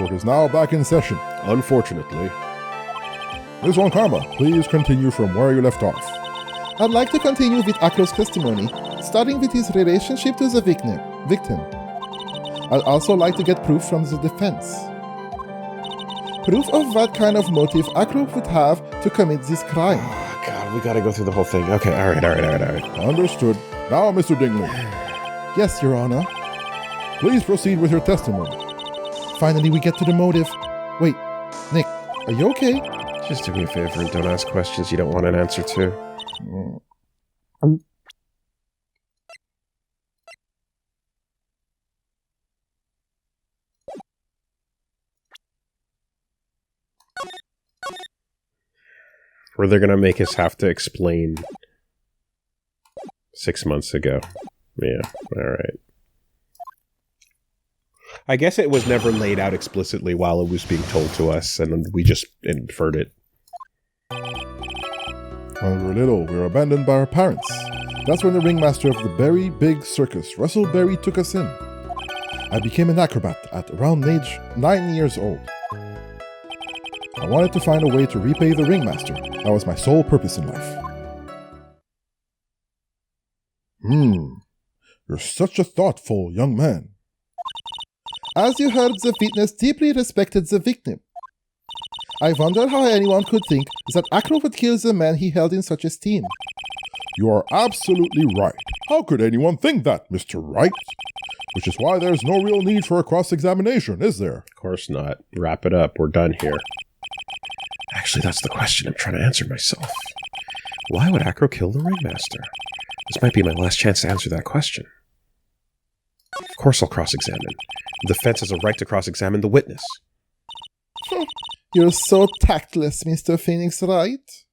court is now back in session. Unfortunately. Ms. Von Karma, please continue from where you left off. I'd like to continue with Akro's testimony, starting with his relationship to the victim. I'd also like to get proof from the defense. Proof of what kind of motive Akro would have to commit this crime. Oh, God, we gotta go through the whole thing. Okay, all right. Understood. Now, Mr. Dingley. Yes, Your Honor. Please proceed with your testimony. Finally, we get to the motive. Wait, Nick, are you okay? Just do me a favor and don't ask questions you don't want an answer to. Or they're gonna make us have to explain 6 months ago. Yeah, alright. I guess it was never laid out explicitly while it was being told to us, and we just inferred it. When we were little, we were abandoned by our parents. That's when the ringmaster of the Berry Big Circus, Russell Berry, took us in. I became an acrobat at around age 9 years old. I wanted to find a way to repay the ringmaster. That was my sole purpose in life. You're such a thoughtful young man. As you heard, the witness deeply respected the victim. I wonder how anyone could think that Akro would kill the man he held in such esteem. You are absolutely right. How could anyone think that, Mr. Wright? Which is why there's no real need for a cross-examination, is there? Of course not. Wrap it up. We're done here. Actually, that's the question I'm trying to answer myself. Why would Akro kill the ringmaster? This might be my last chance to answer that question. Of course I'll cross-examine. The defense has a right to cross-examine the witness. You're so tactless, Mr. Phoenix Wright.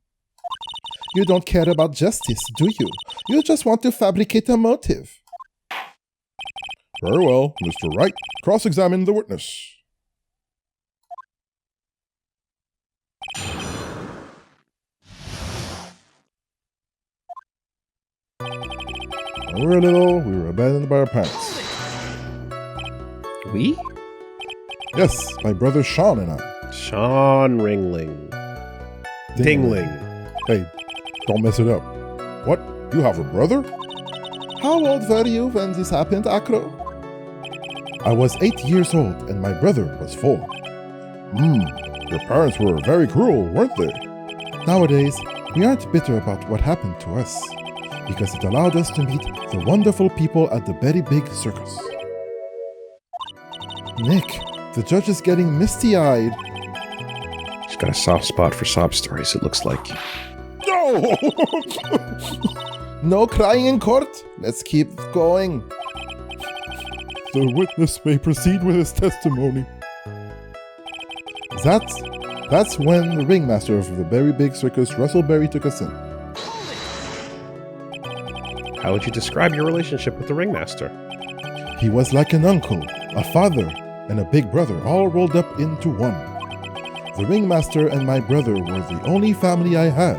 You don't care about justice, do you? You just want to fabricate a motive. Very well, Mr. Wright. Cross-examine the witness. When we were little, we were abandoned by our parents. We? Yes, my brother Sean and I. Sean Ringling. Dingling. Hey, don't mess it up. What? You have a brother? How old were you when this happened, Akro? I was 8 years old and my brother was 4. Your parents were very cruel, weren't they? Nowadays, we aren't bitter about what happened to us, because it allowed us to meet the wonderful people at the Berry Big Circus. Nick, the judge is getting misty-eyed. She's got a soft spot for sob stories, it looks like. No! No crying in court. Let's keep going. The witness may proceed with his testimony. That's when the ringmaster of the Berry Big Circus, Russell Berry, took us in. How would you describe your relationship with the ringmaster? He was like an uncle, a father, and a big brother all rolled up into one. The ringmaster and my brother were the only family I had.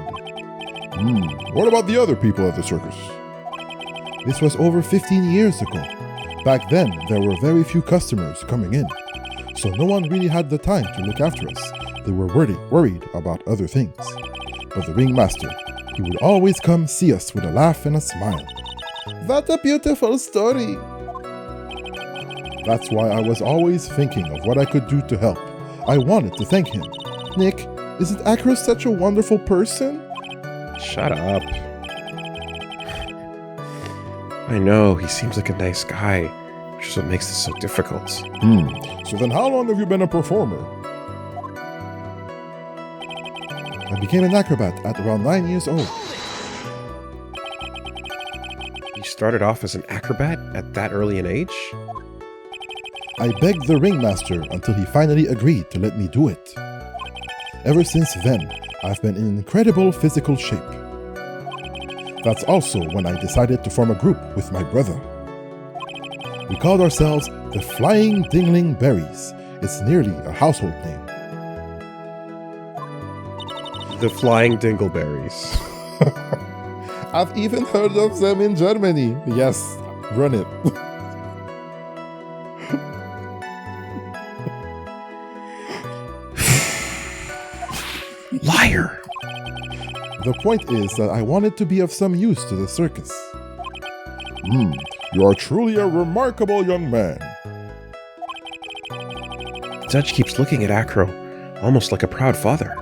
What about the other people at the circus? This was over 15 years ago. Back then, there were very few customers coming in, so no one really had the time to look after us. They were worried about other things. But the ringmaster, he would always come see us with a laugh and a smile. What a beautiful story! That's why I was always thinking of what I could do to help. I wanted to thank him. Nick, isn't Akro such a wonderful person? Shut up. I know, he seems like a nice guy, which is what makes this so difficult. So then how long have you been a performer? I became an acrobat at around 9 years old. You started off as an acrobat at that early an age? I begged the ringmaster until he finally agreed to let me do it. Ever since then, I've been in incredible physical shape. That's also when I decided to form a group with my brother. We called ourselves the Flying Dingling Berries. It's nearly a household name. The Flying Dingleberries. I've even heard of them in Germany. Yes, run it. point is that I wanted to be of some use to the circus. You are truly a remarkable young man. The judge keeps looking at Acro, almost like a proud father.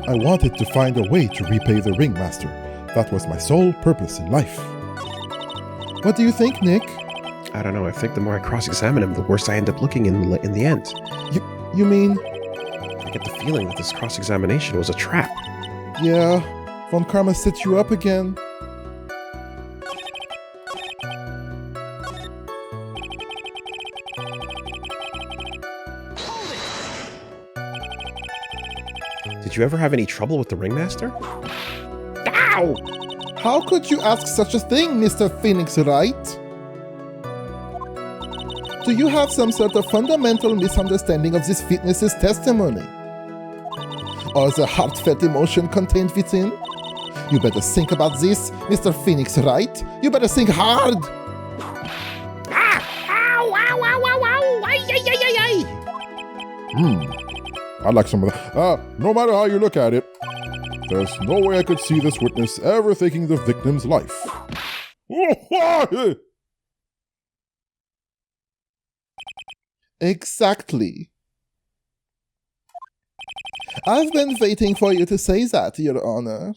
I wanted to find a way to repay the ringmaster. That was my sole purpose in life. What do you think, Nick? I don't know, I think the more I cross-examine him, the worse I end up looking in the end. You mean... I get the feeling that this cross-examination was a trap. Yeah, Von Karma set you up again. Did you ever have any trouble with the ringmaster? Ow! How could you ask such a thing, Mr. Phoenix Wright? Do you have some sort of fundamental misunderstanding of this witness's testimony? Or the heartfelt emotion contained within? You better think about this, Mr. Phoenix Wright. You better think hard! Ah! Ow! Ow! Ow! Ow! Ow! Ay! Ay! Ay! Ay! Ay! I'd like some of that. No matter how you look at it, there's no way I could see this witness ever taking the victim's life. Exactly. I've been waiting for you to say that, Your Honor.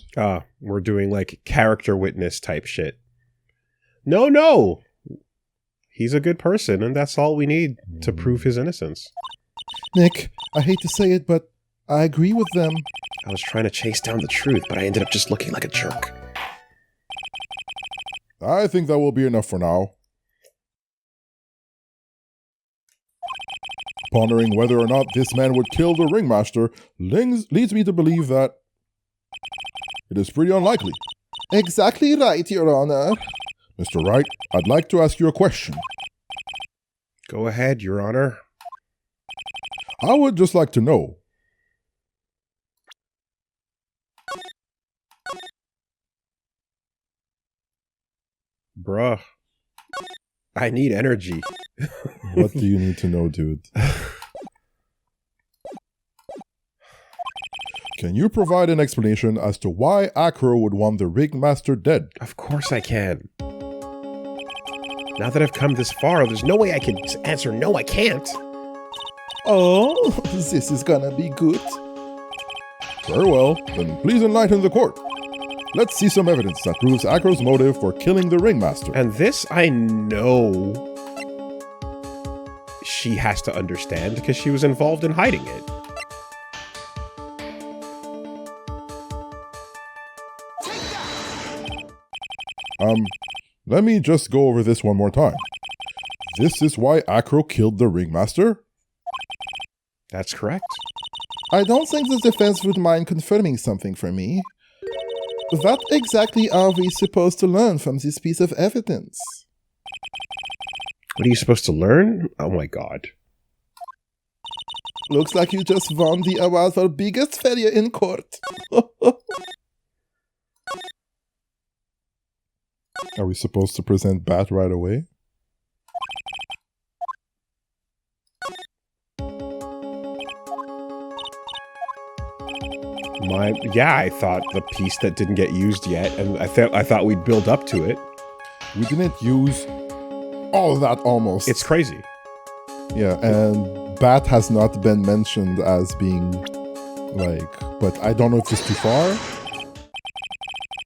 We're doing like character witness type shit. No! He's a good person, and that's all we need to prove his innocence. Nick, I hate to say it, but I agree with them. I was trying to chase down the truth, but I ended up just looking like a jerk. I think that will be enough for now. Pondering whether or not this man would kill the ringmaster leads me to believe that it is pretty unlikely. Exactly right, Your Honor. Mr. Wright, I'd like to ask you a question. Go ahead, Your Honor. I would just like to know. Bruh. I need energy. What do you need to know, dude? Can you provide an explanation as to why Acro would want the ringmaster dead? Of course I can. Now that I've come this far, there's no way I can answer no, I can't. Oh, this is gonna be good. Very well, then please enlighten the court. Let's see some evidence that proves Acro's motive for killing the ringmaster. And this I know she has to understand because she was involved in hiding it. Let me just go over this one more time. This is why Acro killed the ringmaster? That's correct. I don't think the defense would mind confirming something for me. What exactly are we supposed to learn from this piece of evidence? What are you supposed to learn? Oh my god. Looks like you just won the award for biggest failure in court. Are we supposed to present Bat right away? Yeah, I thought the piece that didn't get used yet, and I thought we'd build up to it. We didn't use all of that almost. It's crazy. Yeah, and Bat has not been mentioned as being like, but I don't know if it's too far.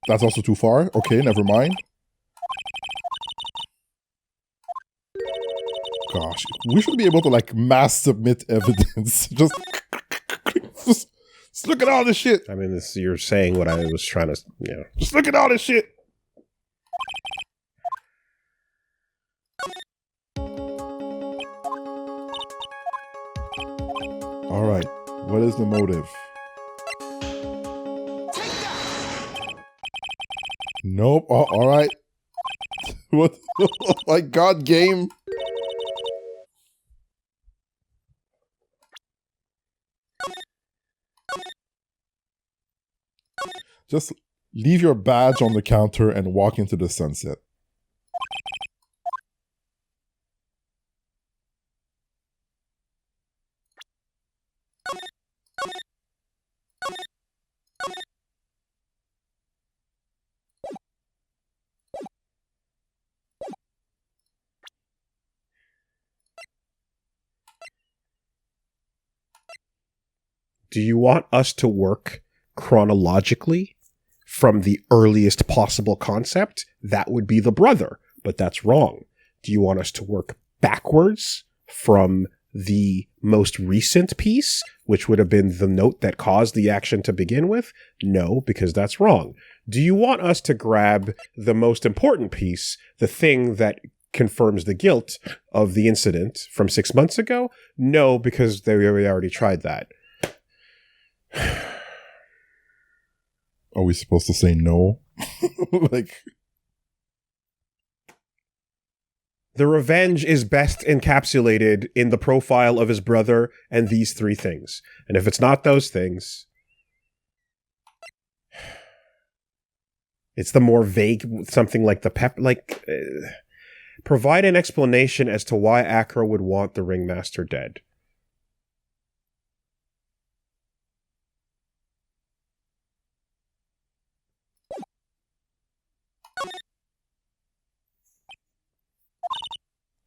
That's also too far. Okay, never mind. Gosh, we should be able to like mass submit evidence. just look at all this shit. I mean, you're saying what I was trying to, Just look at all this shit. All right, what is the motive? Nope. Oh, all right. What? Oh my god, game. Just leave your badge on the counter and walk into the sunset. Do you want us to work chronologically from the earliest possible concept? That would be the brother, but that's wrong. Do you want us to work backwards from the most recent piece, which would have been the note that caused the action to begin with? No, because that's wrong. Do you want us to grab the most important piece, the thing that confirms the guilt of the incident from 6 months ago? No, because we already tried that. Are we supposed to say no? Like, the revenge is best encapsulated in the profile of his brother and these three things. And if it's not those things, it's the more vague, something like the provide an explanation as to why Acro would want the ringmaster dead.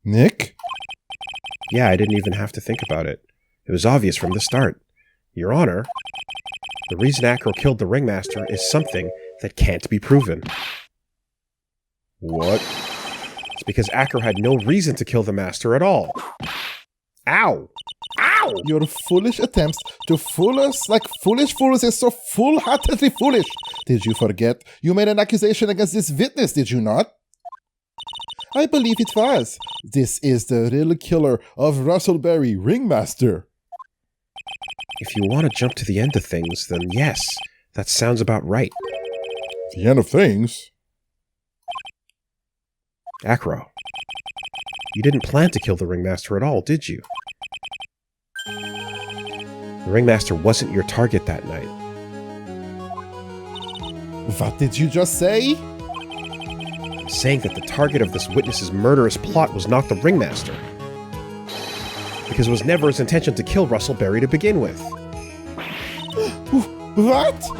Nick? Yeah, I didn't even have to think about it. It was obvious from the start. Your Honor, the reason Acro killed the ringmaster is something that can't be proven. What? It's because Acro had no reason to kill the master at all. Ow! Ow! Your foolish attempts to fool us like foolish fools is so full-heartedly foolish. Did you forget? You made an accusation against this witness, did you not? I believe it was. This is the real killer of Russellberry, ringmaster. If you want to jump to the end of things, then yes, that sounds about right. The end of things? Acro, you didn't plan to kill the ringmaster at all, did you? The ringmaster wasn't your target that night. What did you just say? I'm saying that the target of this witness's murderous plot was not the ringmaster. Because it was never his intention to kill Russellberry to begin with. What?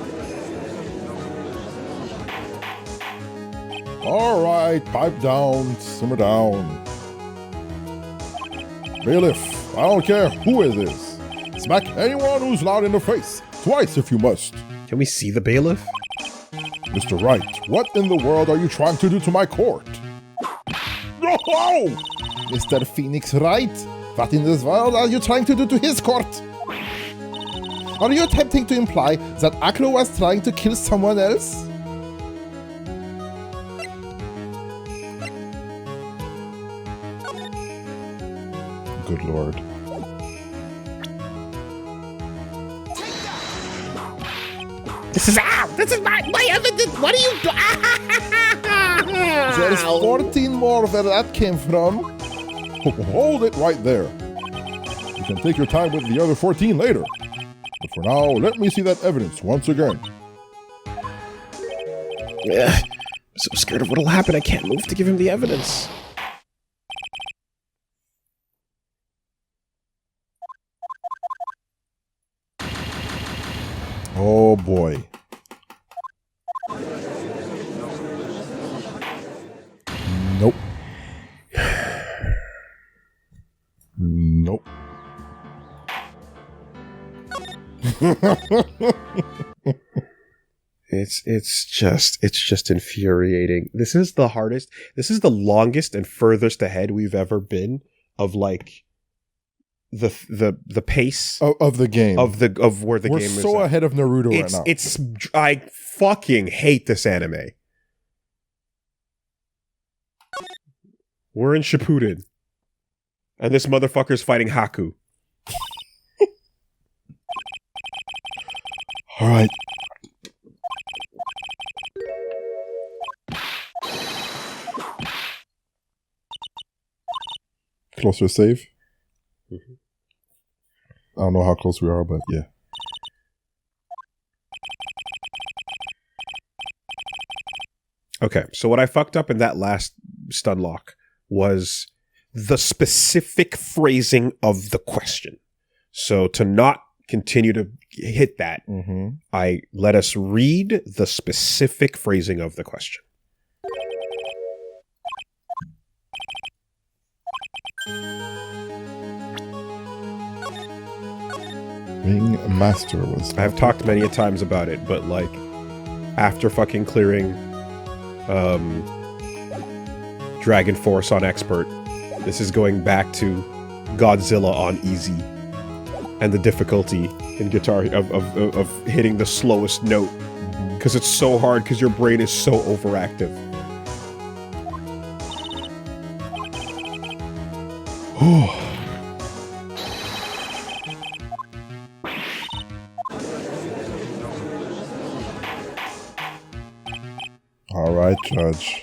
All right, pipe down, simmer down. Bailiff, I don't care who it is. Smack anyone who's loud in the face, twice if you must. Can we see the bailiff? Mr. Wright, what in the world are you trying to do to my court? Oh! Mr. Phoenix Wright, what in this world are you trying to do to his court? Are you attempting to imply that Acro was trying to kill someone else? Good lord. This is my evidence. What are you doing? There's 14 more where that came from. Hold it right there. You can take your time with the other 14 later. But for now, let me see that evidence once again. I'm so scared of what'll happen, I can't move to give him the evidence. Oh boy. Nope. Nope. It's just infuriating. This is the hardest. This is the longest and furthest ahead we've ever been of like the pace of the game of where the We're game is. We're so ahead of Naruto right now. I fucking hate this anime. We're in Shippuden, and this motherfucker's fighting Haku. All right. Closer save. Mm-hmm. I don't know how close we are, but yeah. Okay, so what I fucked up in that last stun lock was the specific phrasing of the question. So to not continue to hit that, I let us read the specific phrasing of the question. ringmaster was... I've talked many a times about it, but like, after fucking clearing Dragon Force on Expert, this is going back to Godzilla on Easy. And the difficulty in guitar of hitting the slowest note. Because it's so hard, because your brain is so overactive. All right, Judge.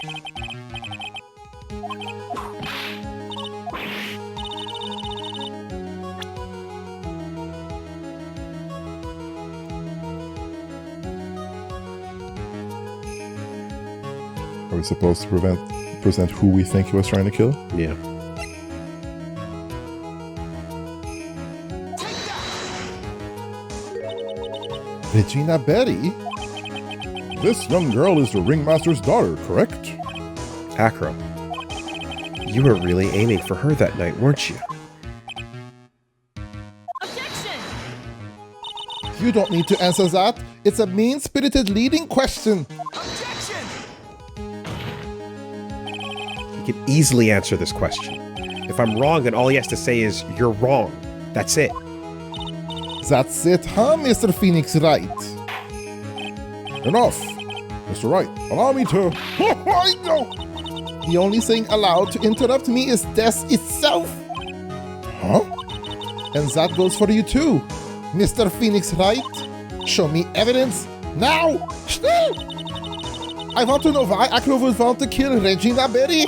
Are we supposed to present who we think he was trying to kill? Yeah. Regina Berry? This young girl is the ringmaster's daughter, correct? Acro, you were really aiming for her that night, weren't you? Objection! You don't need to answer that. It's a mean-spirited leading question. Objection! He can easily answer this question. If I'm wrong, then all he has to say is, you're wrong. That's it. That's it, huh, Mr. Phoenix Wright? Enough! Mr. Wright, allow me to... I know! The only thing allowed to interrupt me is death itself! Huh? And that goes for you too, Mr. Phoenix Wright. Show me evidence, now! I want to know why Acro would want to kill Regina Berry.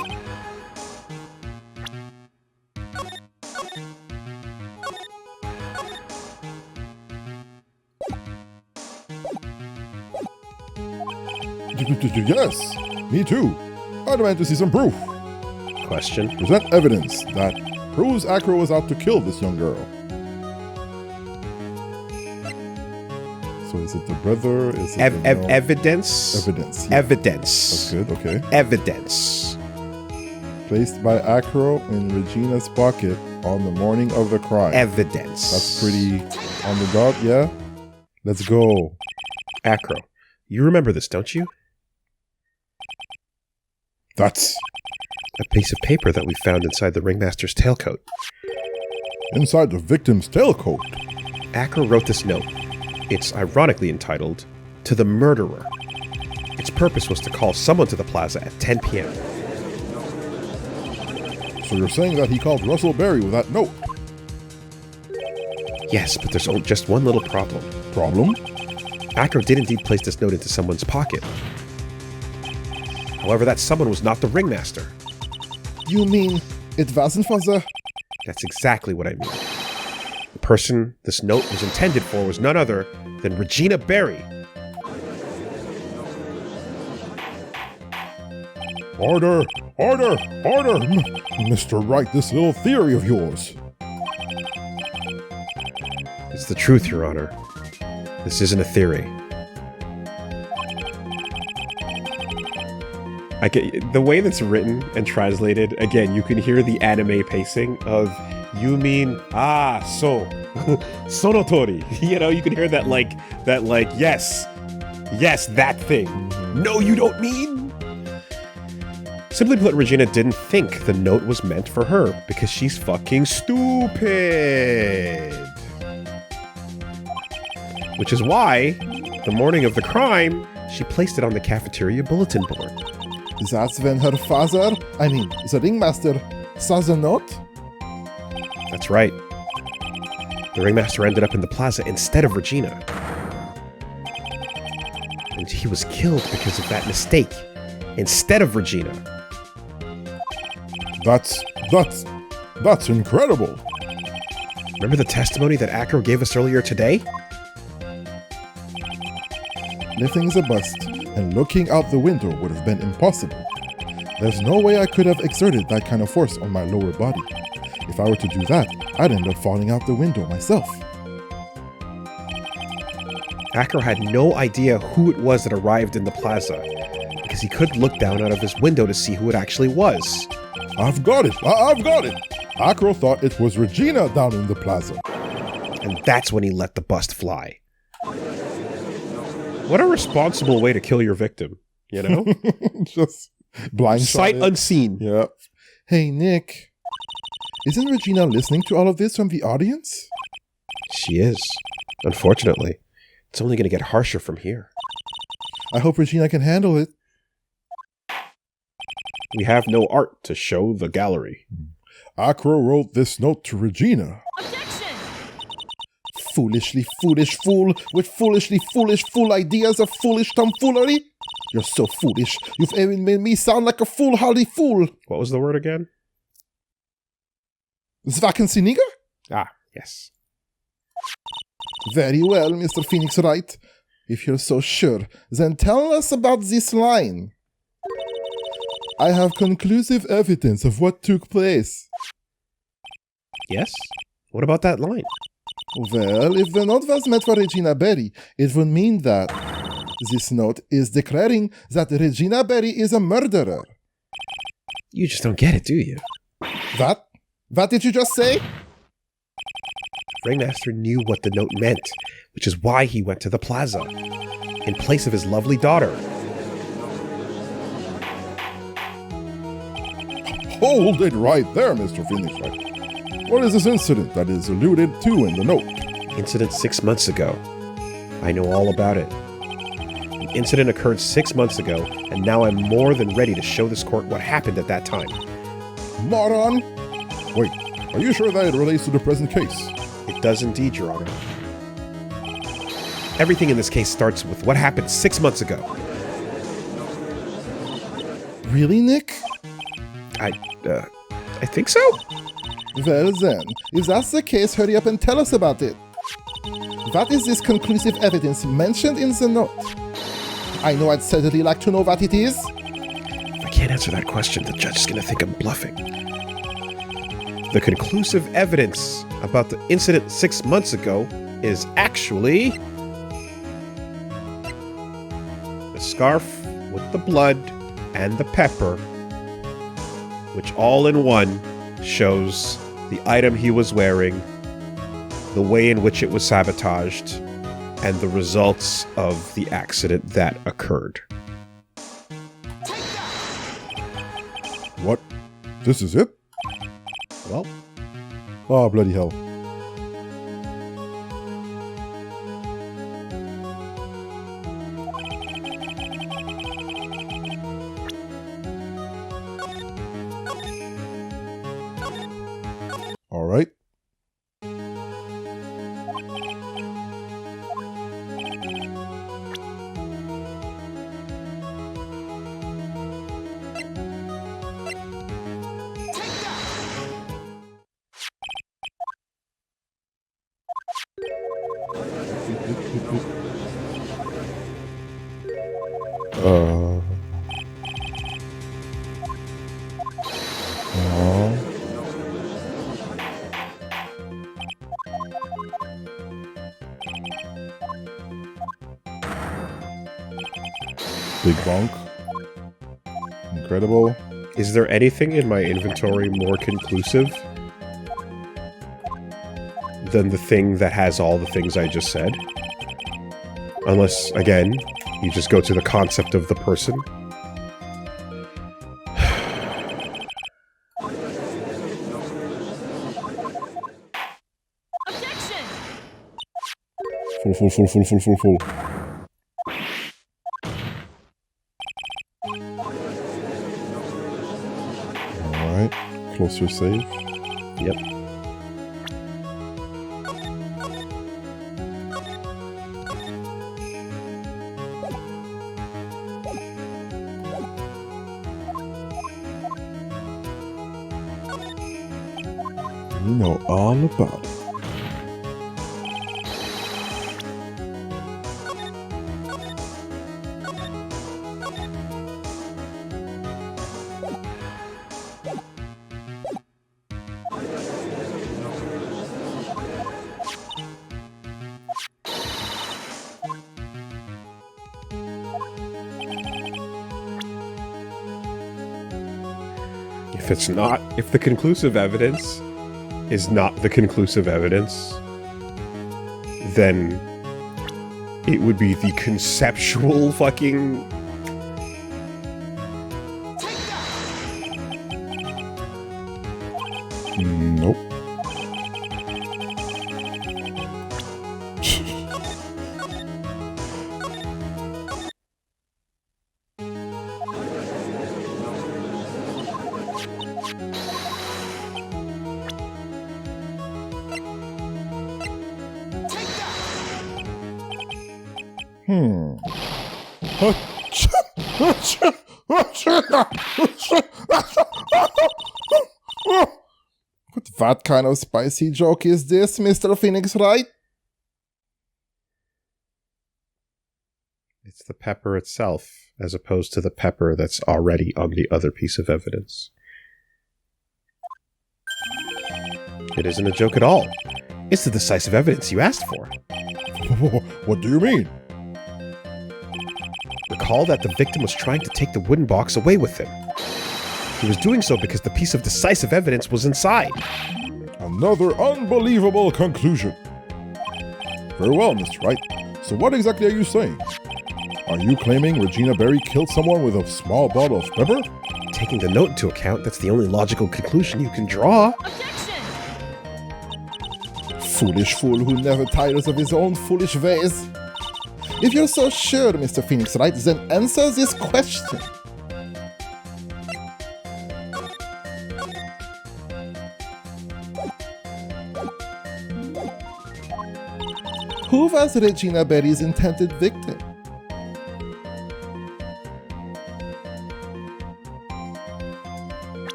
Yes, me too. I demand to see some proof. Question? Present evidence that proves Acro was out to kill this young girl. So is it the brother? Is it Evidence? Evidence. Yeah. Evidence. That's good, okay. Evidence. Placed by Acro in Regina's pocket on the morning of the crime. Evidence. That's pretty on the dot, yeah? Let's go. Acro, you remember this, don't you? That's A piece of paper that we found inside the ringmaster's tailcoat. inside the victim's tailcoat. Acro wrote this note. It's ironically entitled, "To the Murderer." Its purpose was to call someone to the plaza at 10 p.m. So you're saying that he called Russell Berry with that note? Yes, but there's just one little problem. Problem? Acro did indeed place this note into someone's pocket. However, that someone was not the ringmaster. You mean it wasn't for the... That's exactly what I mean. The person this note was intended for was none other than Regina Berry. Order! Order! Order! Mr. Wright, this little theory of yours. It's the truth, Your Honor. This isn't a theory. The way that's written and translated, again, you can hear the anime pacing of, you mean, so, sonotori. You know, you can hear that like, yes, that thing. No, you don't mean. Simply put, Regina didn't think the note was meant for her because she's fucking stupid. Which is why, the morning of the crime, she placed it on the cafeteria bulletin board. That's when her father, the ringmaster, saw the note? That's right. The ringmaster ended up in the plaza instead of Regina. And he was killed because of that mistake, instead of Regina. That's incredible. Remember the testimony that Acro gave us earlier today? Lifting is a bust, and looking out the window would have been impossible. There's no way I could have exerted that kind of force on my lower body. If I were to do that, I'd end up falling out the window myself. Acro had no idea who it was that arrived in the plaza, because he couldn't look down out of his window to see who it actually was. I've got it! I've got it! Acro thought it was Regina down in the plaza. And that's when he let the bust fly. What a responsible way to kill your victim, you know? Just blind Sight shot it. unseen. Yeah. Hey, Nick. Isn't Regina listening to all of this from the audience? She is. Unfortunately. It's only going to get harsher from here. I hope Regina can handle it. We have no art to show the gallery. Acro wrote this note to Regina. Objection! Foolishly foolish fool with foolishly foolish fool ideas of foolish tomfoolery. You're so foolish. You've even made me sound like a foolhardy fool. What was the word again? Zvakensinniga? Ah, yes. Very well, Mr. Phoenix Wright. If you're so sure, then tell us about this line. I have conclusive evidence of what took place. Yes? What about that line? Well, if the note was meant for Regina Berry, it would mean that this note is declaring that Regina Berry is a murderer. You just don't get it, do you? What? What did you just say? Ringmaster knew what the note meant, which is why he went to the plaza, in place of his lovely daughter. Hold it right there, Mr. Phoenix Wright. What is this incident that is alluded to in the note? Incident 6 months ago. I know all about it. The incident occurred 6 months ago, and now I'm more than ready to show this court what happened at that time. Moron! Wait, are you sure that it relates to the present case? It does indeed, Your Honor. Everything in this case starts with what happened 6 months ago. Really, Nick? I think so? Well then, if that's the case, hurry up and tell us about it. What is this conclusive evidence mentioned in the note? I know I'd certainly like to know what it is. If I can't answer that question, the judge is going to think I'm bluffing. The conclusive evidence about the incident 6 months ago is actually the scarf with the blood and the pepper, which all in one shows the item he was wearing, the way in which it was sabotaged, and the results of the accident that occurred. What? This is it? Well, Oh, bloody hell. All right. Uh. Aw. Big bonk. Incredible. is there anything in my inventory more conclusive than the thing that has all the things I just said? Unless, again, you just go to the concept of the person. Objection! Full. Alright. Closer save. Yep. You know all about it. If the conclusive evidence is not the conclusive evidence, then it would be the conceptual fucking... Nope. What kind of spicy joke is this, Mr. Phoenix Wright? It's the pepper itself, as opposed to the pepper that's already on the other piece of evidence. It isn't a joke at all. It's the decisive evidence you asked for. What do you mean? Recall that the victim was trying to take the wooden box away with him. He was doing so because the piece of decisive evidence was inside. Another unbelievable conclusion. Very well, Mr. Wright. So what exactly are you saying? Are you claiming Regina Berry killed someone with a small bottle of pepper? Taking the note into account, that's the only logical conclusion you can draw. Foolish fool who never tires of his own foolish ways. If you're so sure, Mr. Phoenix Wright, then answer this question. Who was Regina Berry's intended victim?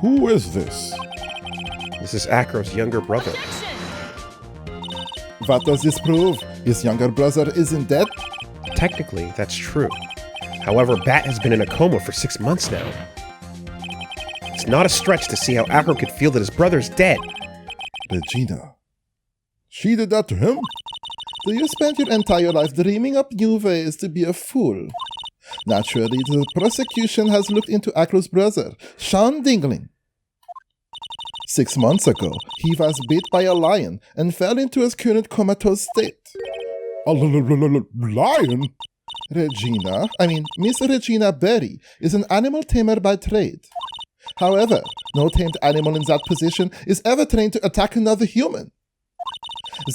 Who is this? This is Acro's younger brother. What does this prove? His younger brother isn't dead? Technically, that's true. However, Bat has been in a coma for 6 months now. It's not a stretch to see how Acro could feel that his brother's dead. Regina. She did that to him? Do you spend your entire life dreaming up new ways to be a fool? Naturally, the prosecution has looked into Acro's brother, Sean Dingling. 6 months ago, he was bit by a lion and fell into his current comatose state. A lion? Miss Regina Berry is an animal tamer by trade. However, no tamed animal in that position is ever trained to attack another human.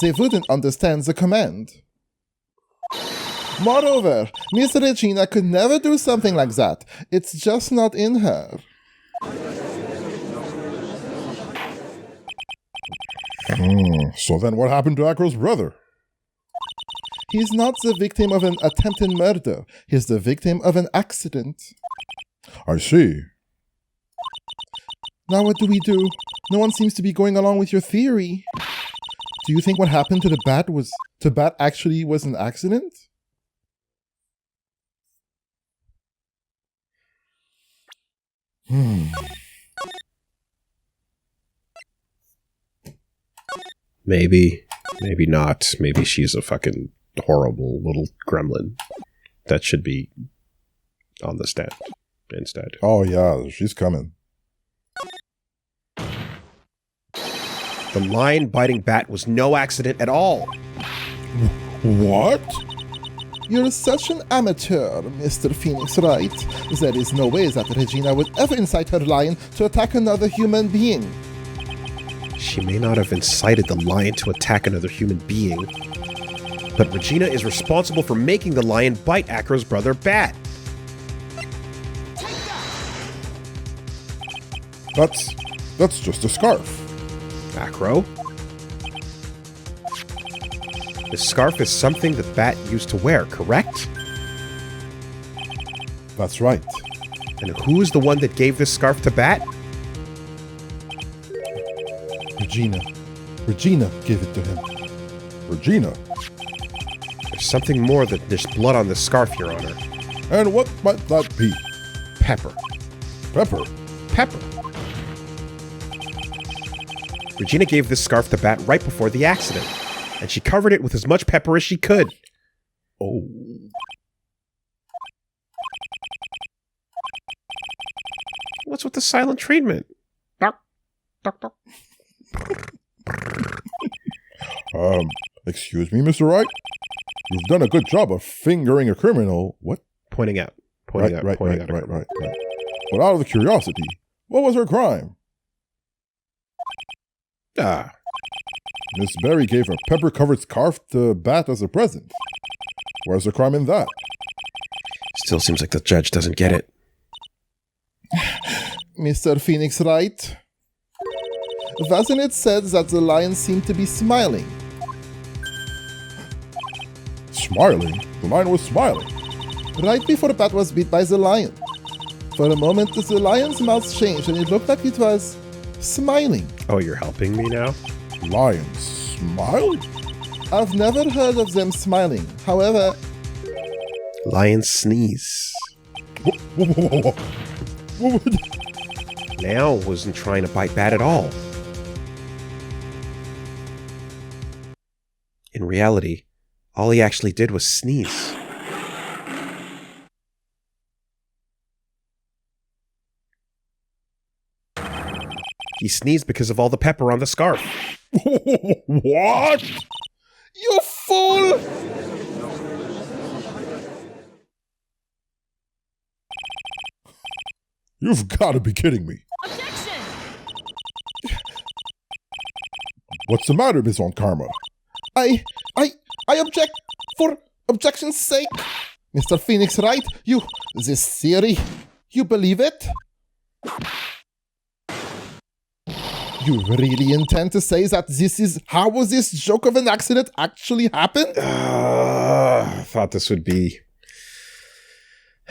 They wouldn't understand the command. Moreover, Miss Regina could never do something like that. It's just not in her. So then what happened to Acro's brother? He's not the victim of an attempted murder. He's the victim of an accident. I see. Now what do we do? No one seems to be going along with your theory. Do you think what happened to the bat actually was an accident? Maybe. Maybe not. Maybe she's a fucking horrible little gremlin that should be on the stand instead. Oh yeah, she's coming. The lion biting Bat was no accident at all. What? You're such an amateur, Mr. Phoenix Wright. There is no way that Regina would ever incite her lion to attack another human being. She may not have incited the lion to attack another human being, but Regina is responsible for making the lion bite Acro's brother Bat. That's just a scarf. Acro? The scarf is something that Bat used to wear, correct? That's right. And who is the one that gave this scarf to Bat? Regina. Regina gave it to him. Regina. There's something more than there's blood on this scarf, Your Honor. And what might that be? Pepper. Pepper. Pepper. Regina gave this scarf to Bat right before the accident, and she covered it with as much pepper as she could. Oh. What's with the silent treatment? Excuse me, Mr. Wright? You've done a good job of fingering a criminal. What? Pointing out. Right. But out of curiosity, what was her crime? Miss Berry gave a pepper-covered scarf to Bat as a present. Where's the crime in that? Still seems like the judge doesn't get it. Mr. Phoenix Wright, wasn't it said that the lion seemed to be smiling? Smiling? The lion was smiling. Right before Bat was bit by the lion. For a moment, the lion's mouth changed and it looked like it was smiling. Oh, you're helping me now? Lion smile? I've never heard of them smiling. However, Lions sneeze. Whoa. Now wasn't trying to bite Bat at all. In reality, all he actually did was sneeze. He sneezed because of all the pepper on the scarf. What? you fool! You've got to be kidding me. Objection! What's the matter, Miss On Karma? I object for objection's sake. Mr. Phoenix Wright, this theory, you believe it? You really intend to say that this is how this joke of an accident actually happened? I thought this would be...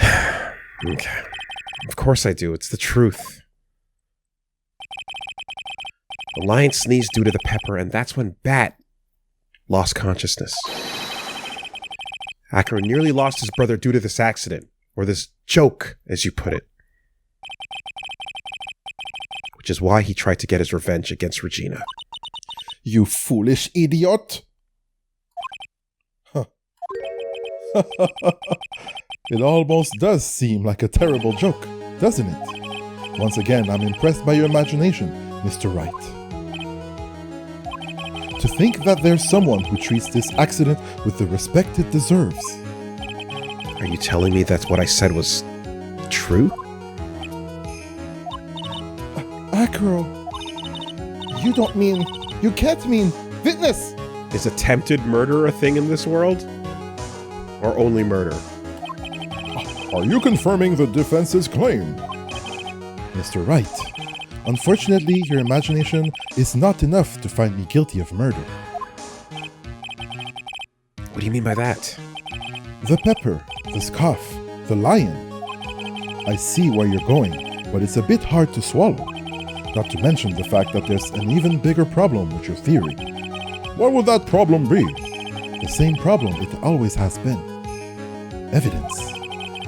Okay. Of course I do. It's the truth. The lion sneezed due to the pepper, and that's when Bat lost consciousness. Acro nearly lost his brother due to this accident, or this joke, as you put it. Which is why he tried to get his revenge against Regina. You foolish idiot. Huh. It almost does seem like a terrible joke, doesn't it? Once again, I'm impressed by your imagination, Mr. Wright. To think that there's someone who treats this accident with the respect it deserves. Are you telling me that's what I said was true? Acro, you can't mean witness. Is attempted murder a thing in this world? Or only murder? Are you confirming the defense's claim? Mr. Wright, unfortunately, your imagination is not enough to find me guilty of murder. What do you mean by that? The pepper, the scarf, the lion. I see where you're going, but it's a bit hard to swallow. Not to mention the fact that there's an even bigger problem with your theory. What would that problem be? The same problem it always has been. Evidence.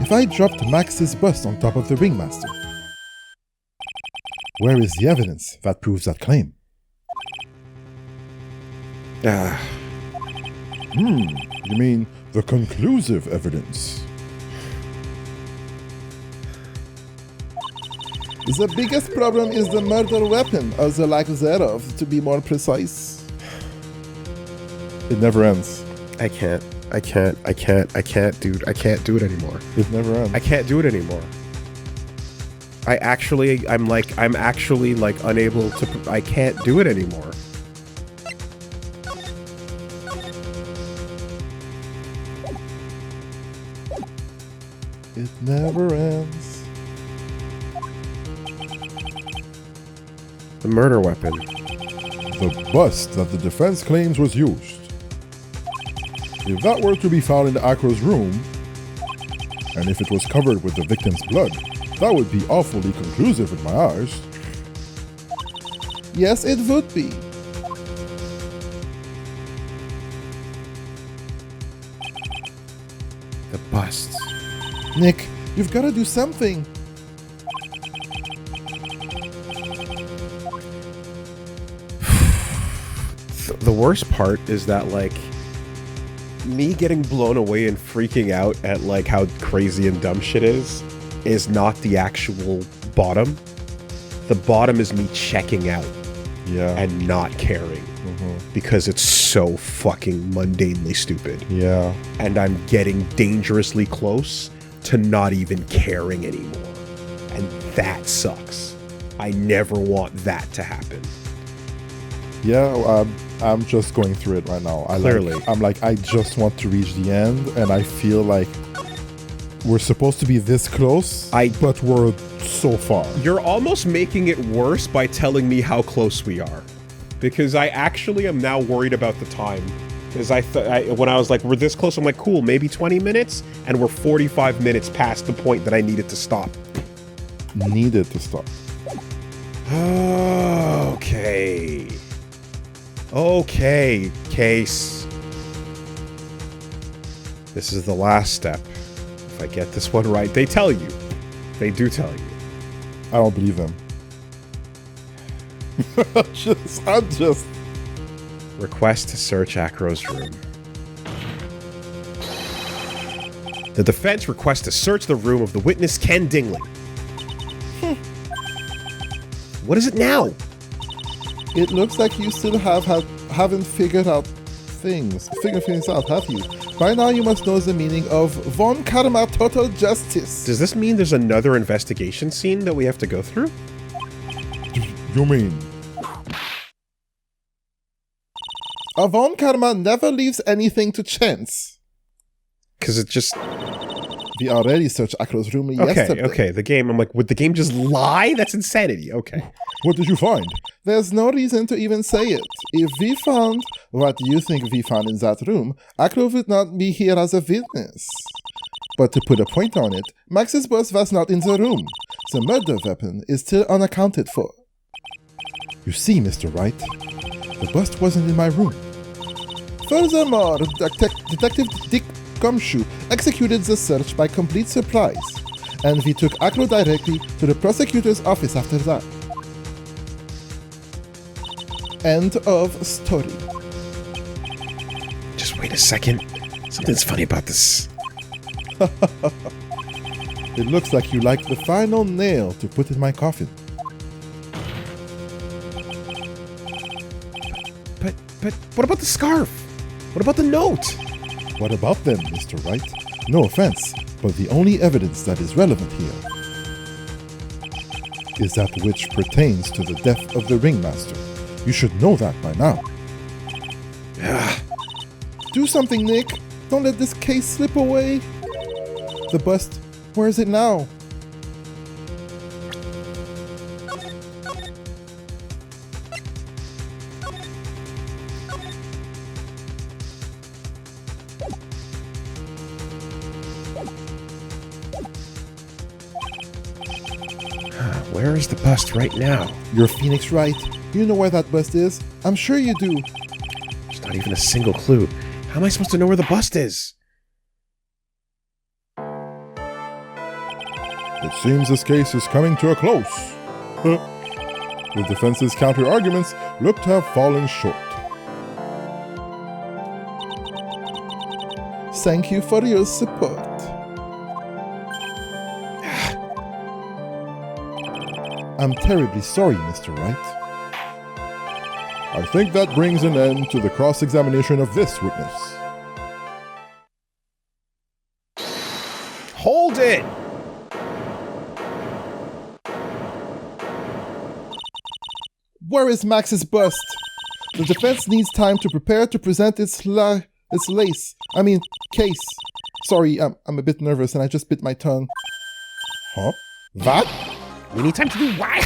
If I dropped Max's bust on top of the ringmaster, where is the evidence that proves that claim? You mean the conclusive evidence? The biggest problem is the murder weapon, or the lack thereof, to be more precise. It never ends. I can't, dude. I can't do it anymore. It never ends. I can't do it anymore. I'm actually unable to, I can't do it anymore. It never ends. The murder weapon. The bust that the defense claims was used. If that were to be found in Acro's room, and if it was covered with the victim's blood, that would be awfully conclusive in my eyes. Yes, it would be. The bust. Nick, you've got to do something. The worst part is that, like, me getting blown away and freaking out at, like, how crazy and dumb shit is not the actual bottom. The bottom is me checking out Yeah. and not caring because it's so fucking mundanely stupid. Yeah. And I'm getting dangerously close to not even caring anymore. And that sucks. I never want that to happen. Yeah, I'm just going through it right now. Clearly. I just want to reach the end, and I feel like we're supposed to be this close, but we're so far. You're almost making it worse by telling me how close we are. Because I actually am now worried about the time. Because when I was like, we're this close, I'm like, cool, maybe 20 minutes, and we're 45 minutes past the point that I needed to stop. Needed to stop. Okay. Okay, Case. This is the last step. If I get this one right, they tell you. They do tell you. I don't believe them. I'm just... Request to search Acro's room. The defense requests to search the room of the witness Ken Dingley. What is it now? It looks like you still haven't figured things out, have you? By now you must know the meaning of Von Karma Total Justice. Does this mean there's another investigation scene that we have to go through? You mean? A Von Karma never leaves anything to chance. Because it just... We already searched Acro's room yesterday. Okay, the game, I'm like, would the game just lie? That's insanity, okay. What did you find? There's no reason to even say it. If we found what you think we found in that room, Acro would not be here as a witness. But to put a point on it, Max's bus was not in the room. The murder weapon is still unaccounted for. You see, Mr. Wright, the bust wasn't in my room. Furthermore, Detective Dick Gumshoe executed the search by complete surprise, and we took Acro directly to the prosecutor's office after that. End of story. Just wait a second. Something's funny about this. It looks like you like the final nail to put in my coffin. But what about the scarf? What about the note? What about them, Mr. Wright? No offense, but the only evidence that is relevant here is that which pertains to the death of the ringmaster. You should know that by now. Do something, Nick. Don't let this case slip away. The bust, where is it now? Where is the bust right now? You're Phoenix Wright. You know where that bust is. I'm sure you do. There's not even a single clue. How am I supposed to know where the bust is? It seems this case is coming to a close. The defense's counter-arguments look to have fallen short. Thank you for your support. I'm terribly sorry, Mr. Wright. I think that brings an end to the cross-examination of this witness. Hold it! Where is Max's bust? The defense needs time to prepare to present its case. Sorry, I'm a bit nervous and I just bit my tongue. Huh? What? We need time to do why?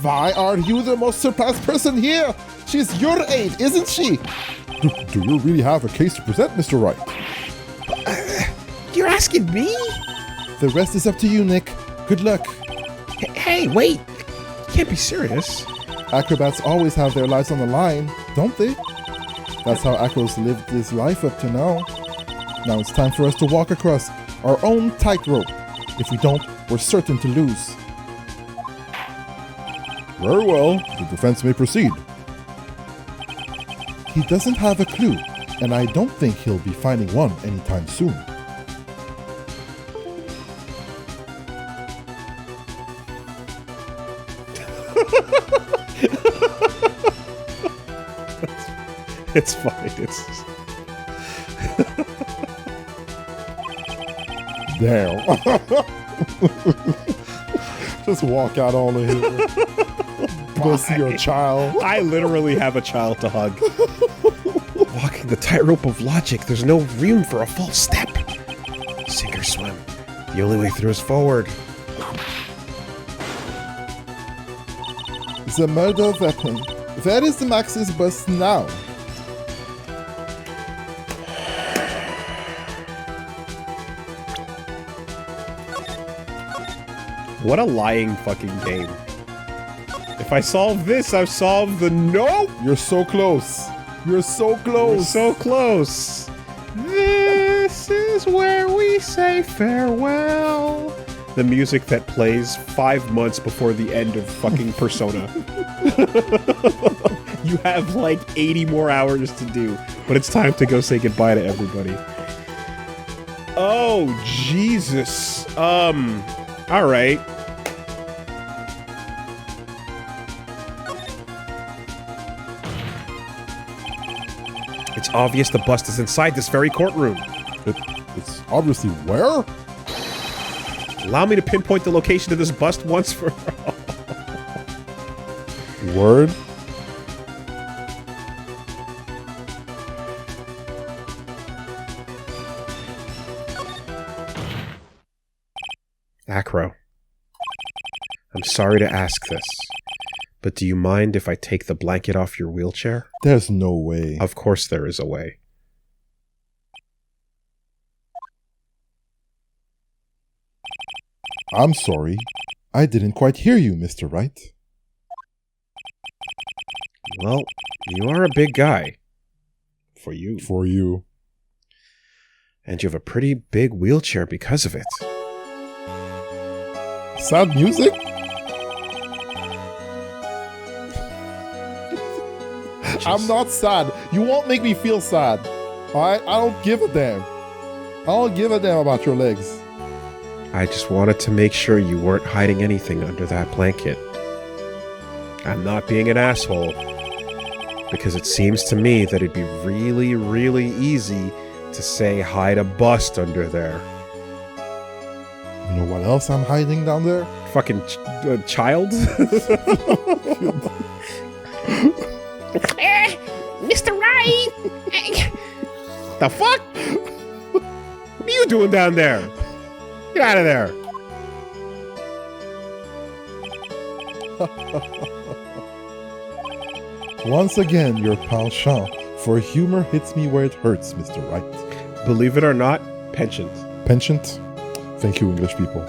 Why are you the most surprised person here? She's your aide, isn't she? Do you really have a case to present, Mr. Wright? You're asking me? The rest is up to you, Nick. Good luck. Hey, wait. You can't be serious. Acrobats always have their lives on the line, don't they? That's how Acro's lived his life up to now. Now it's time for us to walk across our own tightrope. If we don't, we're certain to lose. Very well, the defense may proceed. He doesn't have a clue, and I don't think he'll be finding one anytime soon. It's fine. It's Damn. Just walk out on the hill. Go see your child. I literally have a child to hug. Walking the tightrope of logic, there's no room for a false step. Sink or swim. The only way through is forward. The murder weapon. Where is the Max's bus now? What a lying fucking game. If I solve this, I've solved the nope! You're so close. You're so close. We're so close. This is where we say farewell. The music that plays 5 months before the end of fucking Persona. You have like 80 more hours to do, but it's time to go say goodbye to everybody. Oh, Jesus. Alright. It's obvious the bust is inside this very courtroom. It's obviously where? Allow me to pinpoint the location of this bust once for all. Word? Acro, I'm sorry to ask this, but do you mind if I take the blanket off your wheelchair? There's no way. Of course there is a way. I'm sorry. I didn't quite hear you, Mr. Wright. Well, you are a big guy. For you. For you. And you have a pretty big wheelchair because of it. Sad music? I'm not sad. You won't make me feel sad. Alright? I don't give a damn. I don't give a damn about your legs. I just wanted to make sure you weren't hiding anything under that blanket. I'm not being an asshole, because it seems to me that it'd be really, really easy to say hide a bust under there. You know what else I'm hiding down there? Fucking child? Mr. Wright! The fuck? What are you doing down there? Get out of there. Once again, your penchant for humor hits me where it hurts, Mr. Wright. Believe it or not, penchant. Penchant? Thank you, English people.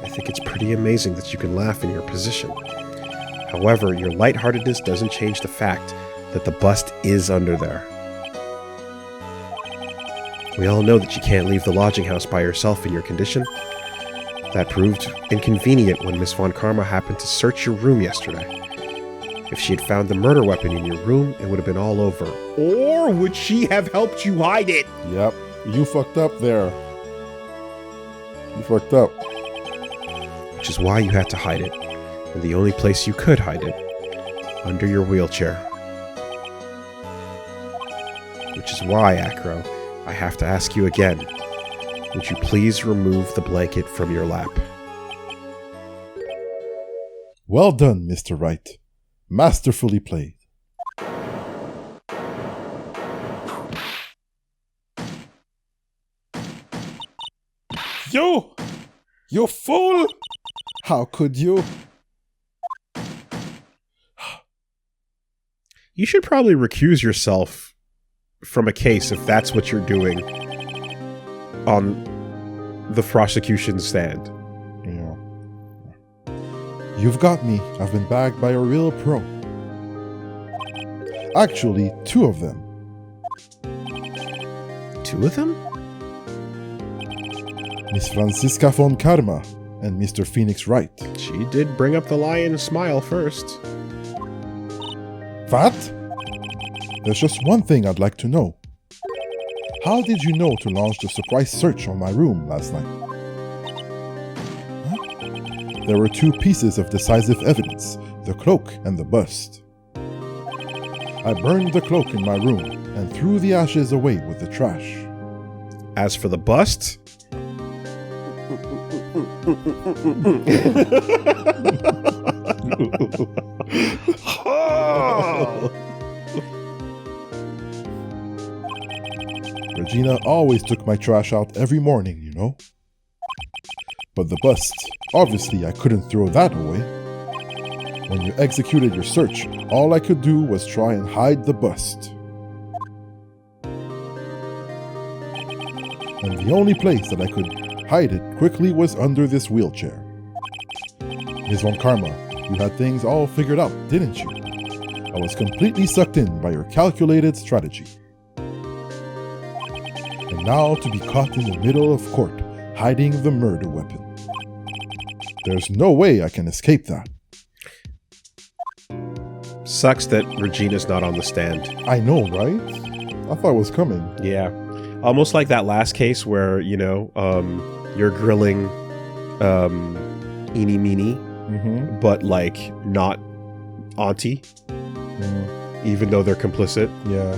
I think it's pretty amazing that you can laugh in your position. However, your lightheartedness doesn't change the fact that the bust is under there. We all know that you can't leave the lodging house by yourself in your condition. That proved inconvenient when Miss Von Karma happened to search your room yesterday. If she had found the murder weapon in your room, it would have been all over. Or would she have helped you hide it? Yep. You fucked up there. You fucked up. Which is why you had to hide it. And the only place you could hide it. Under your wheelchair. Which is why, Acro, I have to ask you again. Would you please remove the blanket from your lap? Well done, Mr. Wright. Masterfully played. You! You fool! How could you? You should probably recuse yourself from a case if that's what you're doing on the prosecution stand. Yeah. You've got me. I've been bagged by a real pro. Actually, 2 of them. 2 of them? Miss Franziska von Karma and Mr. Phoenix Wright. She did bring up the lion smile first. What? There's just one thing I'd like to know. How did you know to launch the surprise search on my room last night? Huh? There were 2 pieces of decisive evidence, the cloak and the bust. I burned the cloak in my room and threw the ashes away with the trash. As for the bust, Regina always took my trash out every morning, you know. But the bust, obviously I couldn't throw that away. When you executed your search, all I could do was try and hide the bust. And the only place that I could hide it quickly was under this wheelchair. Ms. Von Karma, you had things all figured out, didn't you? I was completely sucked in by your calculated strategy. And now to be caught in the middle of court, hiding the murder weapon. There's no way I can escape that. sucks that Regina's not on the stand. I know, right? I thought it was coming. Yeah. Almost like that last case where, you're grilling Eeny Meeny, but like not Auntie, even though they're complicit. Yeah.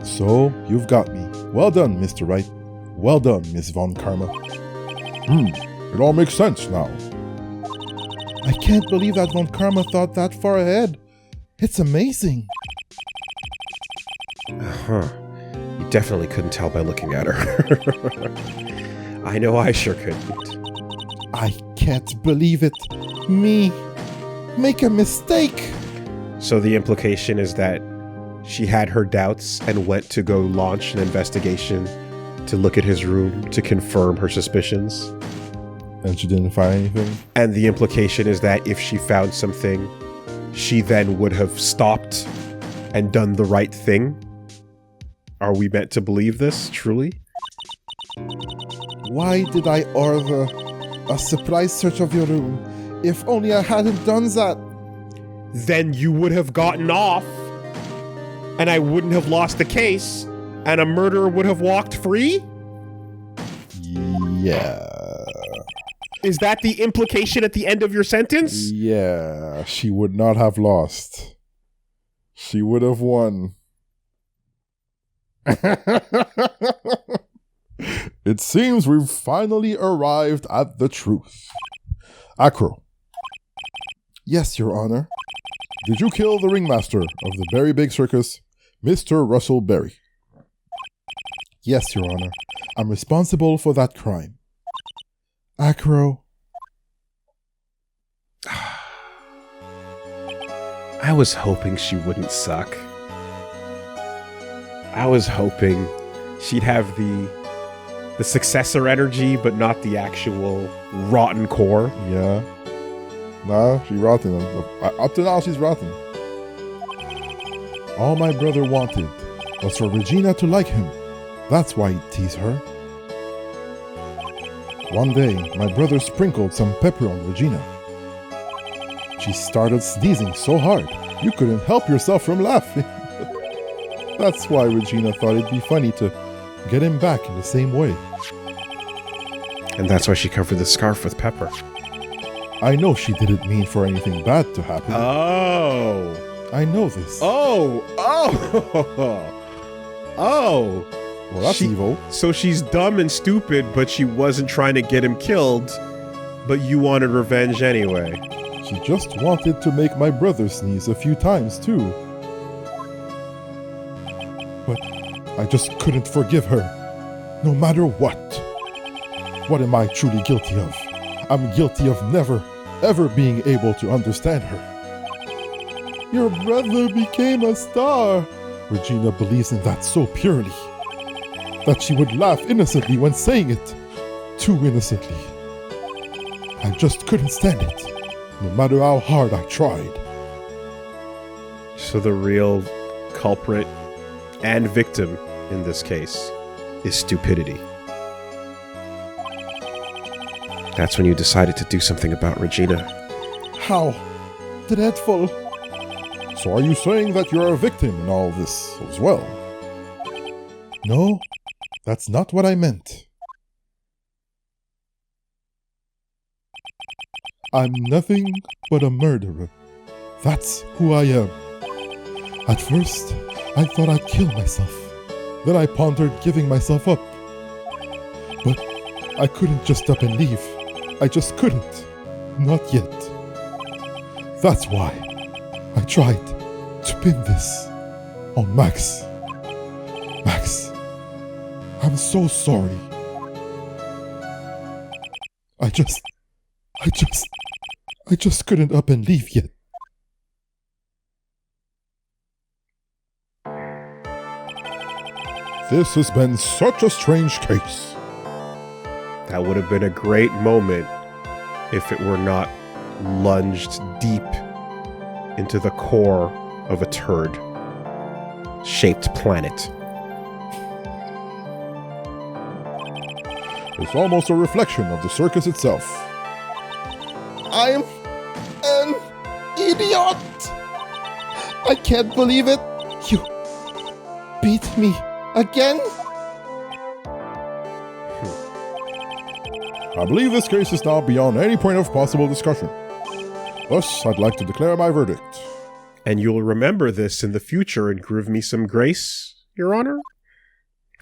So, you've got me. Well done, Mr. Wright. Well done, Miss Von Karma. It all makes sense now. I can't believe that Von Karma thought that far ahead. It's amazing. Huh. You definitely couldn't tell by looking at her. I know I sure couldn't. I can't believe it. Me. Make a mistake. So the implication is that she had her doubts and went to go launch an investigation to look at his room to confirm her suspicions. And she didn't find anything? And the implication is that if she found something, she then would have stopped and done the right thing. Are we meant to believe this, truly? Why did I order a surprise search of your room? If only I hadn't done that. Then you would have gotten off, and I wouldn't have lost the case, and a murderer would have walked free? Yeah. Is that the implication at the end of your sentence? Yeah, she would not have lost. She would have won. It seems we've finally arrived at the truth. Acro. Yes, Your Honor. Did you kill the ringmaster of the Berry Big Circus, Mr. Russell Berry? Yes, Your Honor. I'm responsible for that crime. Acro. I was hoping she wouldn't suck. I was hoping she'd have the successor energy, but not the actual rotten core. Yeah. Nah, she's rotten. Up to now, she's rotten. All my brother wanted was for Regina to like him. That's why he'd tease her. One day, my brother sprinkled some pepper on Regina. She started sneezing so hard, you couldn't help yourself from laughing. That's why Regina thought it'd be funny to get him back in the same way. And that's why she covered the scarf with pepper. I know she didn't mean for anything bad to happen. Oh. I know this. Oh. Well, that's evil. So she's dumb and stupid, but she wasn't trying to get him killed, but you wanted revenge anyway. She just wanted to make my brother sneeze a few times, too. But I just couldn't forgive her, no matter what. What am I truly guilty of? I'm guilty of never, ever being able to understand her. Your brother became a star. Regina believes in that so purely, that she would laugh innocently when saying it. Too innocently. I just couldn't stand it, no matter how hard I tried. So the real culprit and victim in this case is stupidity. That's when you decided to do something about Regina. How dreadful. So are you saying that you're a victim in all this as well? No, that's not what I meant. I'm nothing but a murderer, That's who I am. At first, I thought I'd kill myself. Then I pondered giving myself up. But I couldn't just up and leave. I just couldn't. Not yet. That's why I tried to pin this on Max. Max, I'm so sorry. I just couldn't up and leave yet. This has been such a strange case. That would have been a great moment if it were not lunged deep into the core of a turd-shaped planet. It's almost a reflection of the circus itself. I'm an idiot! I can't believe it! You beat me again? I believe this case is now beyond any point of possible discussion. Thus, I'd like to declare my verdict. And you'll remember this in the future and give me some grace, Your Honor?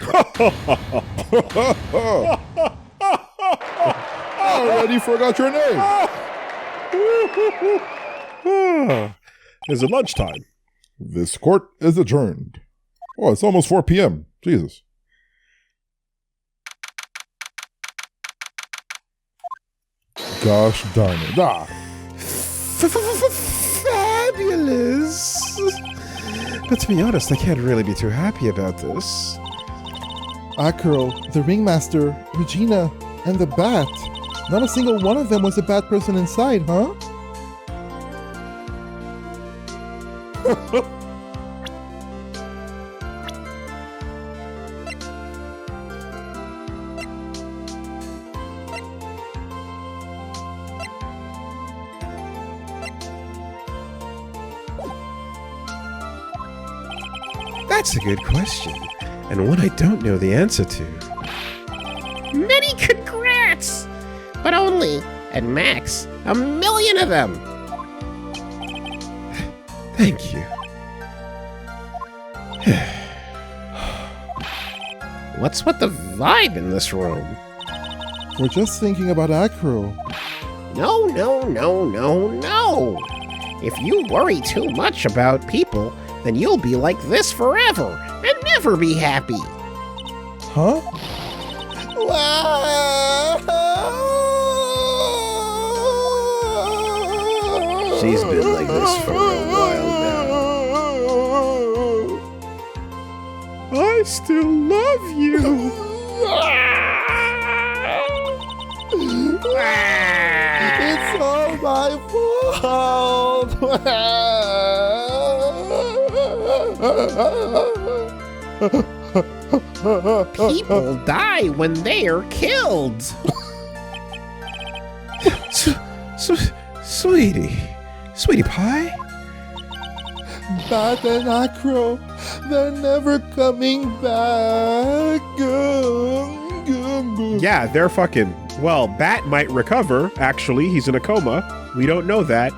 I already forgot your name. Is it lunchtime? This court is adjourned. Oh, it's almost 4 p.m. Jesus. Gosh darn it. Fabulous! But to be honest, I can't really be too happy about this. Acro, the ringmaster, Regina, and the bat. Not a single one of them was a bad person inside, huh? That's a good question, and one I don't know the answer to. Many congrats! But only, at max, 1,000,000 of them! Thank you. What's with the vibe in this room? We're just thinking about Acro. No, no, no, no, no! If you worry too much about people, then you'll be like this forever and never be happy. Huh? She's been like this for a while now. I still love you. It's all my fault. People die when they are killed. Sweetie pie? Bat and Acro, they're never coming back. Yeah, they're fucking... Well, Bat might recover, actually. He's in a coma. We don't know that.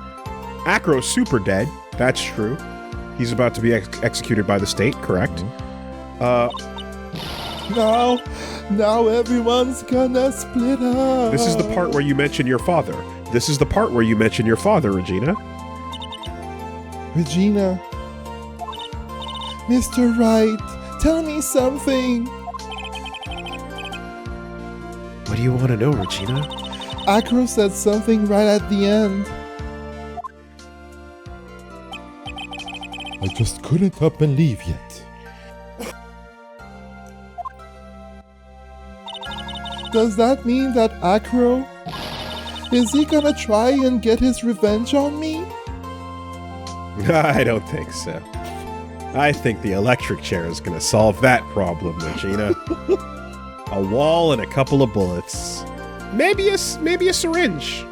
Acro's super dead. That's true. He's about to be executed by the state, correct? Now everyone's gonna split up. This is the part where you mention your father. Regina. Regina. Mr. Wright, tell me something. What do you want to know, Regina? Acro said something right at the end. I just couldn't up and leave yet. Does that mean that Acro, is he gonna try and get his revenge on me? I don't think so. I think the electric chair is going to solve that problem, Regina. A wall and a couple of bullets. Maybe a syringe.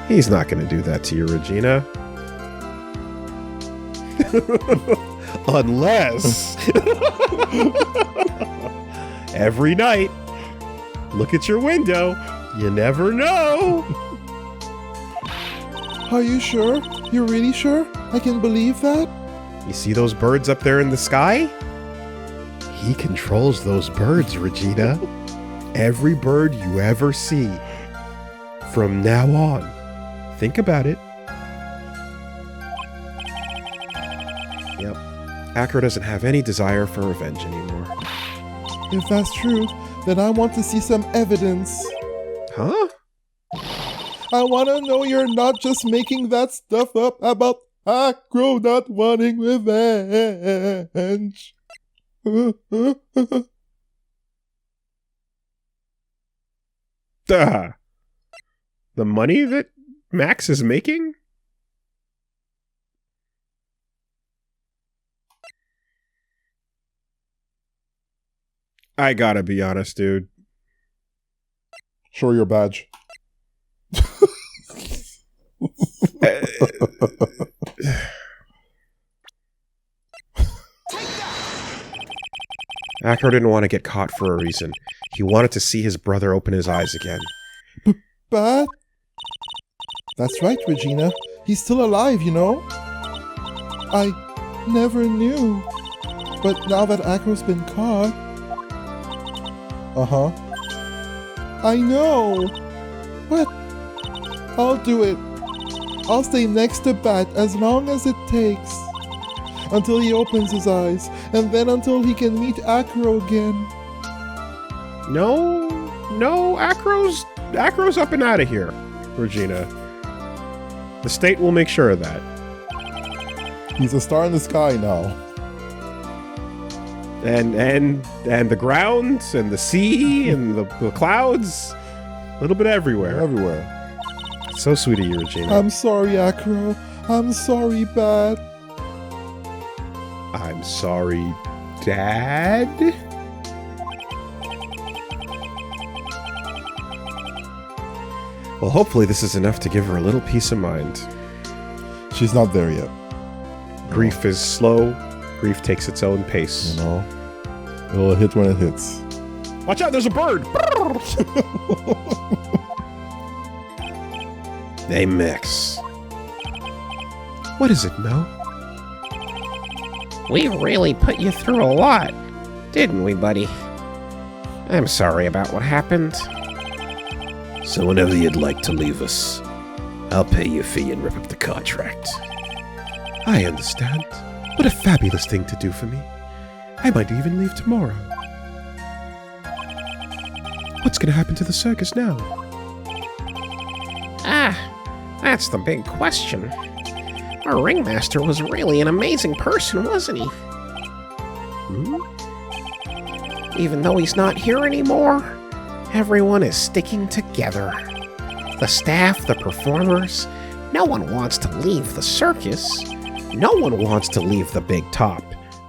He's not going to do that to you, Regina. Unless... Every night, look at your window. You never know. Are you sure? You're really sure? I can believe that? You see those birds up there in the sky? He controls those birds, Regina. Every bird you ever see. From now on. Think about it. Yep. Acro doesn't have any desire for revenge anymore. If that's true, then I want to see some evidence. Huh? I want to know you're not just making that stuff up about Acro not wanting revenge. Duh. The money that Max is making? I gotta be honest, dude. Show your badge. Acro didn't want to get caught for a reason. He wanted to see his brother open his eyes again. But that's right, Regina. He's still alive, you know? I never knew. But now that Acro's been caught... Uh-huh. I know! What? I'll do it. I'll stay next to Bat as long as it takes. Until he opens his eyes, and then until he can meet Acro again. No, Acro's up and out of here, Regina. The state will make sure of that. He's a star in the sky now. And the ground, and the sea, and the clouds. A little bit everywhere. Everywhere. So sweet of you, Regina. I'm sorry, Acro. I'm sorry, Bat. I'm sorry, Dad? Well, hopefully this is enough to give her a little peace of mind. She's not there yet. Grief is slow. Grief takes its own pace. You know? It'll hit when it hits. Watch out, there's a bird! Hey, Max. What is it, Mel? We really put you through a lot, didn't we, buddy? I'm sorry about what happened. So whenever you'd like to leave us, I'll pay your fee and rip up the contract. I understand. What a fabulous thing to do for me. I might even leave tomorrow. What's going to happen to the circus now? That's the big question. Our ringmaster was really an amazing person, wasn't he? Even though he's not here anymore, everyone is sticking together. The staff, the performers, no one wants to leave the circus. No one wants to leave the big top.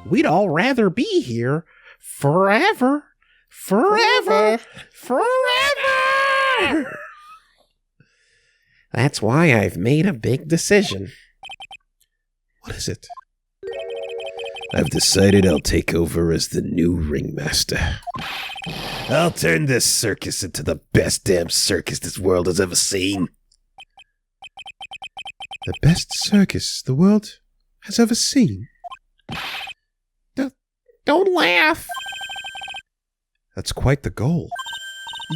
We'd all rather be here forever. Forever. Forever! That's why I've made a big decision. What is it? I've decided I'll take over as the new ringmaster. I'll turn this circus into the best damn circus this world has ever seen. The best circus the world has ever seen? Don't laugh. That's quite the goal.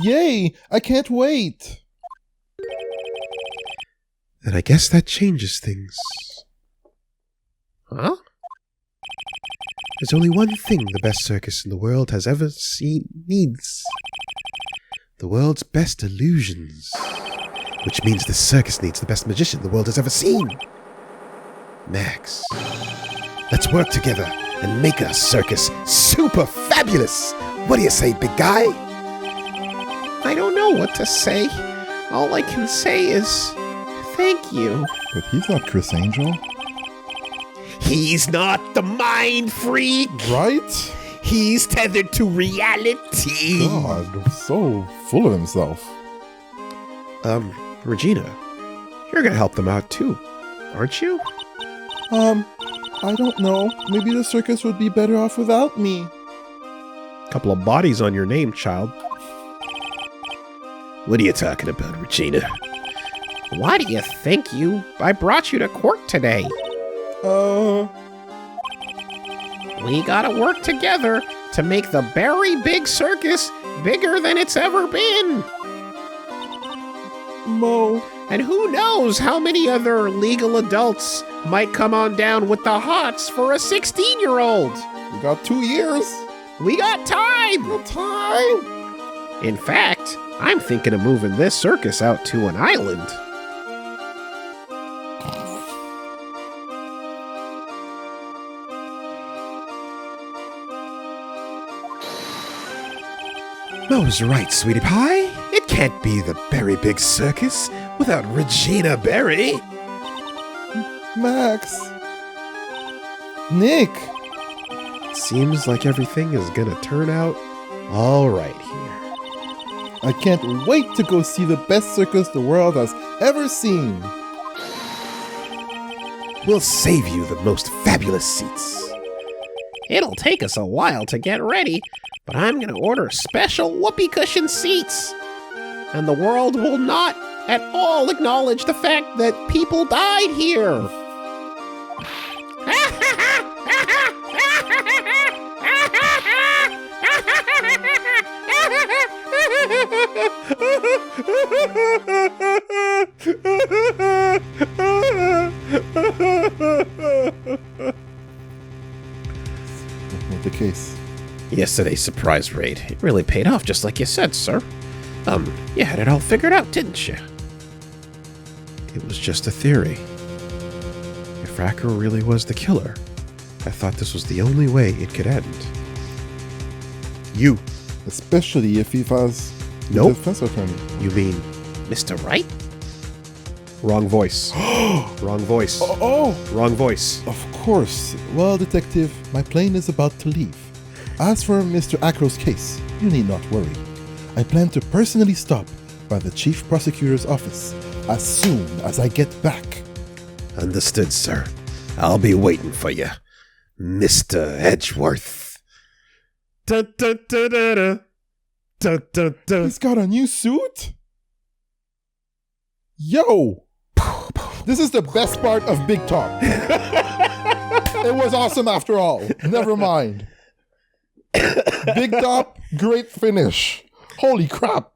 Yay! I can't wait! Then I guess that changes things. Huh? There's only one thing the best circus in the world has ever seen needs. The world's best illusions. Which means the circus needs the best magician the world has ever seen. Max. Let's work together and make our circus super fabulous. What do you say, big guy? I don't know what to say. All I can say is thank you. But he's not Chris Angel. He's not the mind freak. Right? He's tethered to reality. God, so full of himself. Regina, you're gonna help them out too, aren't you? I don't know. Maybe the circus would be better off without me. Couple of bodies on your name, child. What are you talking about, Regina? Why do you think I brought you to court today? We gotta work together to make the Berry Big Circus bigger than it's ever been. Mo. And who knows how many other legal adults might come on down with the hots for a 16-year-old. We got 2 years. We got time. In fact, I'm thinking of moving this circus out to an island. Mo's right, sweetie pie. It can't be the Berry Big Circus without Regina Berry. Max. Nick. Seems like everything is gonna turn out all right here. I can't wait to go see the best circus the world has ever seen. We'll save you the most fabulous seats. It'll take us a while to get ready, but I'm gonna order special whoopee cushion seats. And the world will not at all acknowledge the fact that people died here. Not the case. Yesterday's surprise raid. It really paid off just like you said, sir. You had it all figured out, didn't you? It was just a theory. If Acro really was the killer, I thought this was the only way it could end. You. Especially if he was the Nope. defense attorney. You mean Mr. Wright? wrong voice. Wrong voice. Oh! Wrong voice. Of course. Well, Detective, my plane is about to leave. As for Mr. Acro's case, you need not worry. I plan to personally stop by the Chief Prosecutor's office as soon as I get back. Understood, sir. I'll be waiting for you, Mr. Edgeworth. Dun, dun, dun, dun, dun. Dun, dun, dun. He's got a new suit? Yo! This is the best part of Big Top. It was awesome after all. Never mind. Big Top, great finish. Holy crap.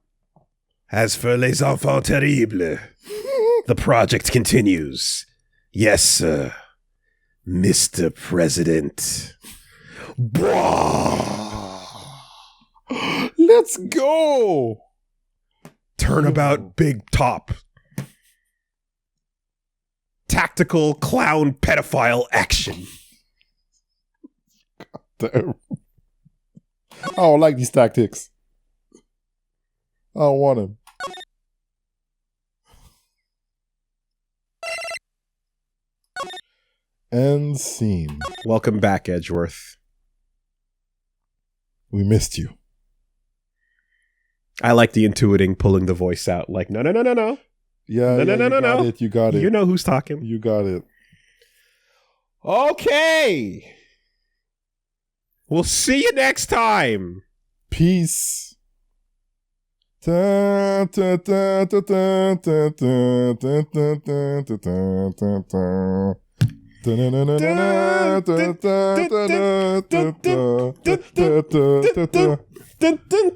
As for les enfants terribles, the project continues. Yes, sir. Mr. President. Let's go. Turnabout Big Top. Tactical clown pedophile action. Damn. I don't like these tactics. I don't want him. End scene. Welcome back, Edgeworth. We missed you. I like the intuiting pulling the voice out like, no. Yeah, No, yeah, no, no, you no, got no. it. You got it. You know who's talking. You got it. Okay. We'll see you next time. Peace. Ta, ta, ta, ta, ta, ta, ta, ta, ta, ta, ta, ta, ta. Ta-na-na-na-na, ta, ta, ta, ta, ta, ta, ta, ta, ta, ta. Dun, dun.